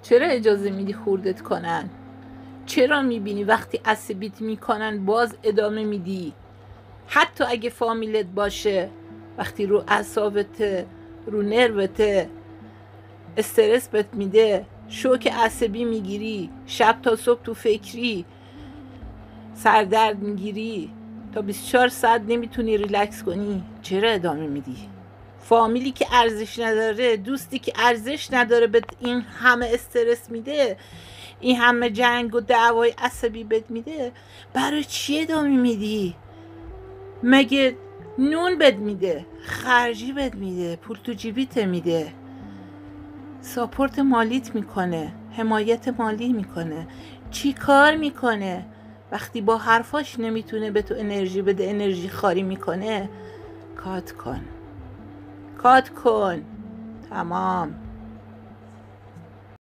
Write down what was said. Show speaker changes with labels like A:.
A: چرا اجازه میدی خوردت کنن؟ چرا میبینی وقتی عصبیت میکنن باز ادامه میدی؟ حتی اگه فامیلت باشه، وقتی رو اعصابت، رو نروته، استرس بهت میده، شوک عصبی میگیری، شب تا صبح تو فکری، سردرد میگیری، تا 24 ساعت نمیتونی ریلکس کنی، چرا ادامه میدی؟ فامیلی که ارزش نداره، دوستی که ارزش نداره، به این همه استرس میده، این همه جنگ و دعوای عصبی بهت میده، برای چی ادامه میدی؟ مگه نون بهت میده، خرجی بهت میده، پول تو جیبیت میده، ساپورت مالیت میکنه، حمایت مالی میکنه، چی کار میکنه؟ وقتی با حرفاش نمیتونه به تو انرژی بده، انرژی خاری میکنه، کات کن، کات کن. تمام.